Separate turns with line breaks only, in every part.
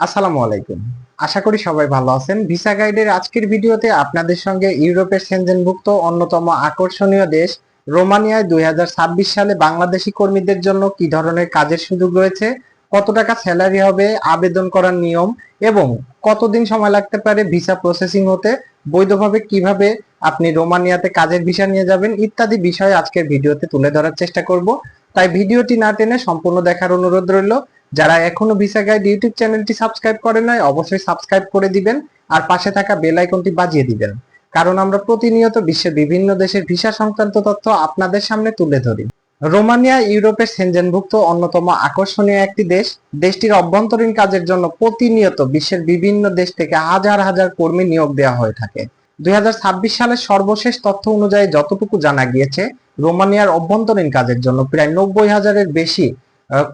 আসসালামু আলাইকুম। আশা করি সবাই ভালো আছেন। ভিসা গাইডের আজকের ভিডিওতে আপনাদের সঙ্গে ইউরোপের সেনজেনভুক্ত অন্যতম আকর্ষণীয় দেশ রোমানিয়ায় 2026 সালে বাংলাদেশি কর্মীদের জন্য কি ধরনের কাজের সুযোগ রয়েছে, কত টাকা স্যালারি হবে, আবেদন করার নিয়ম এবং কতদিন সময় লাগতে পারে ভিসা প্রসেসিং হতে, বৈধভাবে কিভাবে আপনি রোমানিয়াতে কাজের ভিসা নিয়ে যাবেন ইত্যাদি বিষয় আজকের ভিডিওতে তুলে ধরার চেষ্টা করব। তাই ভিডিওটি না টেনে সম্পূর্ণ দেখার অনুরোধ রইল। যারা এখনো ভিসা গাইড ইউটিউব চ্যানেলটি সাবস্ক্রাইব করেন নাই অবশ্যই সাবস্ক্রাইব করে দিবেন আর পাশে থাকা বেল আইকনটি বাজিয়ে দিবেন, কারণ আমরা প্রতিনিয়ত বিশ্বের বিভিন্ন দেশের ভিসা সংক্রান্ত তথ্য আপনাদের সামনে তুলে ধরি। রোমানিয়া ইউরোপের সেনজেনভুক্ত অন্যতম আকর্ষণীয় একটি দেশ। দেশটির অভ্যন্তরীণ কাজের জন্য প্রতিনিয়ত বিশ্বের বিভিন্ন দেশ থেকে হাজার হাজার কর্মী নিয়োগ দেওয়া হয়ে থাকে। 2026 সালের সর্বশেষ তথ্য অনুযায়ী যতটুকু জানা গিয়েছে, রোমানিয়ার অভ্যন্তরীণ কাজের জন্য প্রায় 90,000-এর বেশি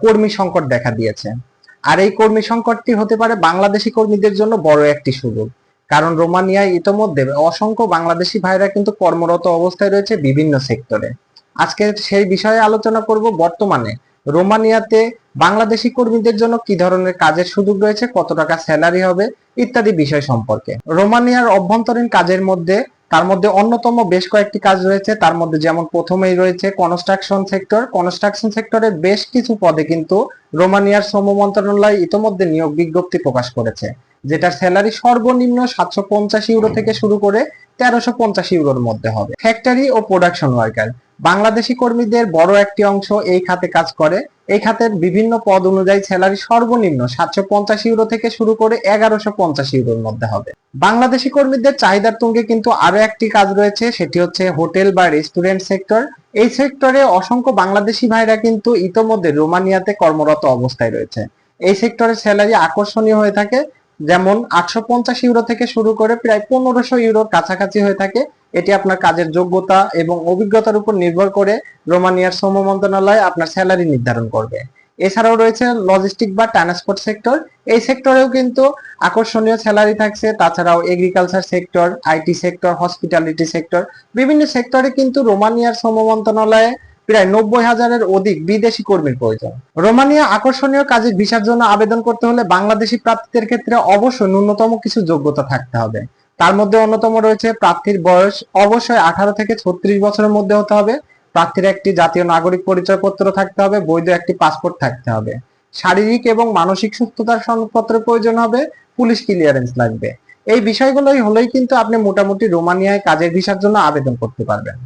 কর্মী সংকট দেখা দিয়েছে। আর এই কর্মী সংকটটি হতে পারে বাংলাদেশি কর্মীদের জন্য বড় একটি সুযোগ, কারণ রোমানিয়ায় ইতোমধ্যে অসংখ্য বাংলাদেশি ভাইরা কিন্তু কর্মরত অবস্থায় রয়েছে বিভিন্ন সেক্টরে। আজকে সেই বিষয়ে আলোচনা করব বর্তমানে রোমানিয়াতে বাংলাদেশি কর্মীদের জন্য কি ধরনের কাজের সুযোগ রয়েছে, কত টাকা স্যালারি হবে ইত্যাদি বিষয় সম্পর্কে। রোমানিয়ার অভ্যন্তরীণ কাজের মধ্যে তার মধ্যে অন্যতম বেশ কয়েকটি কাজ রয়েছে। তার মধ্যে যেমন প্রথমেই রয়েছে কনস্ট্রাকশন সেক্টর। কনস্ট্রাকশন সেক্টরের বেশ কিছু পদে কিন্তু রোমানিয়ার শ্রম মন্ত্রণালয় ইতোমধ্যে নিয়োগ বিজ্ঞপ্তি প্রকাশ করেছে, যেটার স্যালারি সর্বনিম্ন 750 ইউরো থেকে শুরু করে 1350 ইউরোর মধ্যে হবে। ফ্যাক্টরি ও প্রোডাকশন ওয়ার্কার, বাংলাদেশি কর্মীদের বড় একটি অংশ এই খাতে কাজ করে। এই খাতের বিভিন্ন পদ অনুযায়ী স্যালারি সর্বনিম্ন 750 ইউরো থেকে শুরু করে 1150 ইউরোর মধ্যে হবে। বাংলাদেশি কর্মীদের চাহিদার তুঙ্গে কিন্তু আরো একটি কাজ রয়েছে, সেটি হচ্ছে হোটেল বা রেস্টুরেন্ট সেক্টর। এই সেক্টরে অসংখ্য বাংলাদেশি ভাইরা কিন্তু ইতোমধ্যে রোমানিয়াতে কর্মরত অবস্থায় রয়েছে। এই সেক্টরের স্যালারি আকর্ষণীয় হয়ে থাকে, যেমন 850 ইউরো থেকে শুরু করে প্রায় 1500 ইউরোর কাছাকাছি হয়ে থাকে। এটি আপনার কাজের যোগ্যতা এবং অভিজ্ঞতার উপর নির্ভর করে রোমানিয়ার শ্রম মন্ত্রণালয় আপনার স্যালারি নির্ধারণ করবে। এছাড়াও রয়েছে লজিস্টিক বা ট্রান্সপোর্ট সেক্টর। এই সেক্টরেও কিন্তু আকর্ষণীয় স্যালারি থাকছে। তাছাড়াও agriculture sector, IT sector, hospitality sector, বিভিন্ন সেক্টরে কিন্তু রোমানিয়ার শ্রম মন্ত্রণালয়ে প্রায় 90,000-এর অধিক বিদেশি কর্মীর প্রয়োজন। রোমানিয়া আকর্ষণীয় কাজের ভিসার জন্য আবেদন করতে হলে বাংলাদেশি প্রার্থীদের ক্ষেত্রে অবশ্যই ন্যূনতম কিছু যোগ্যতা থাকতে হবে। তার মধ্যে অন্যতম রয়েছে প্রার্থীর বয়স অবশ্যই 18 থেকে 36 বছরের মধ্যে হতে হবে। প্রার্থীর একটি জাতীয় নাগরিক পরিচয়পত্র থাকতে হবে, বৈধ একটি পাসপোর্ট থাকতে হবে। শারীরিক এবং মানসিক সুস্থতার সনদপত্রের প্রয়োজন হবে, পুলিশ ক্লিয়ারেন্স লাগবে। এই বিষয়গুলোই হলেই কিন্তু আপনি মোটামুটি রোমানিয়ায় কাজের ভিসার জন্য আবেদন করতে পারবেন।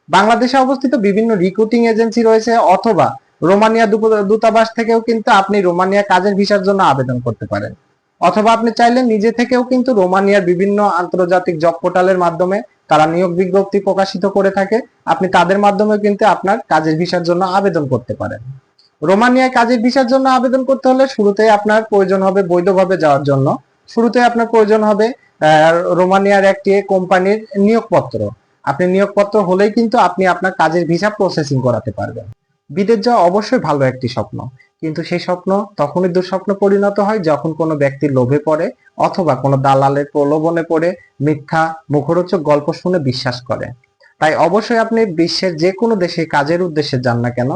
বাংলাদেশে অবস্থিত বিভিন্ন রিক্রুটিং এজেন্সি রয়েছে, অথবা রোমানিয়া দূতাবাস থেকেও কিন্তু আপনি রোমানিয়া কাজের ভিসার জন্য আবেদন করতে পারেন। অথবা আপনি চাইলে নিজে থেকেও কিন্তু রোমানিয়ার বিভিন্ন আন্তর্জাতিক জব পোর্টালের মাধ্যমে তারা নিয়োগ বিজ্ঞপ্তি প্রকাশিত করে থাকে, আপনি তাদের মাধ্যমে কিন্তু আপনার কাজের ভিসার জন্য আবেদন করতে পারেন। রোমানিয়ায় কাজের ভিসার জন্য আবেদন করতে হলে শুরুতে আপনার প্রয়োজন হবে বৈধভাবে যাওয়ার জন্য, শুরুতে আপনার প্রয়োজন হবে রোমানিয়ার একটি কোম্পানির নিয়োগপত্র। আপনি নিয়োগপত্র হলেই কিন্তু আপনি আপনার কাজের ভিসা প্রসেসিং করাতে পারবেন। বিদেশ যাওয়া অবশ্যই ভালো একটি স্বপ্ন, কিন্তু সেই স্বপ্ন তখনই দুঃস্বপ্ন পরিণত হয় যখন কোনো ব্যক্তি লোভে পড়ে অথবা কোনো দালালের প্রলোভনে পড়ে মিথ্যা মুখরোচক গল্প শুনে বিশ্বাস করে। তাই অবশ্যই আপনি বিশ্বের যে কোনো দেশে কাজের উদ্দেশ্যে যান না কেন,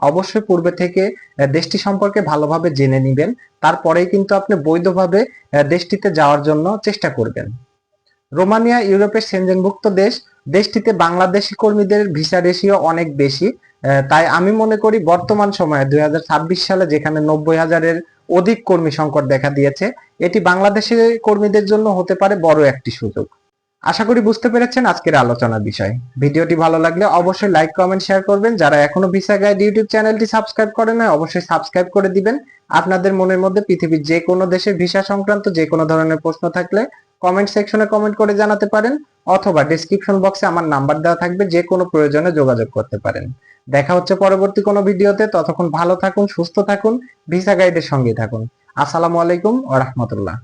অবশ্যই পূর্বে থেকে দেশটি সম্পর্কে ভালোভাবে জেনে নিবেন। তারপরেই কিন্তু আপনি বৈধভাবে দেশটিতে যাওয়ার জন্য চেষ্টা করবেন। রোমানিয়া ইউরোপের সেনজেনভুক্ত দেশ। দেশটিতে বাংলাদেশি কর্মীদের ভিসা রেশিও অনেক বেশি। তাই আমি মনে করি বর্তমান সময়ে 2026 সালে যেখানে 90,000-এর অধিক কর্মী সংকট দেখা দিয়েছে, এটি বাংলাদেশের কর্মীদের জন্য হতে পারে বড় একটি সুযোগ। আশা করি বুঝতে পেরেছেন আজকের আলোচনার বিষয়। ভিডিওটি ভালো লাগলে অবশ্যই লাইক, কমেন্ট, শেয়ার করবেন। যারা এখনো ভিসা গাইড ইউটিউব চ্যানেলটি সাবস্ক্রাইব করেন নাই অবশ্যই সাবস্ক্রাইব করে দিবেন। আপনাদের মনের মধ্যে পৃথিবীর যে কোনো দেশের ভিসা সংক্রান্ত যে কোনো ধরনের প্রশ্ন থাকলে কমেন্ট সেকশনে কমেন্ট করে জানাতে পারেন, অথবা ডেসক্রিপশন বক্সে আমার নাম্বার দেওয়া থাকবে, যে কোনো প্রয়োজনে যোগাযোগ করতে পারেন। দেখা হচ্ছে পরবর্তী কোনো ভিডিওতে। ততক্ষণ ভালো থাকুন, সুস্থ থাকুন, ভিসা গাইডের সঙ্গেই থাকুন। আসসালামু আলাইকুম ওয়া রাহমাতুল্লাহ।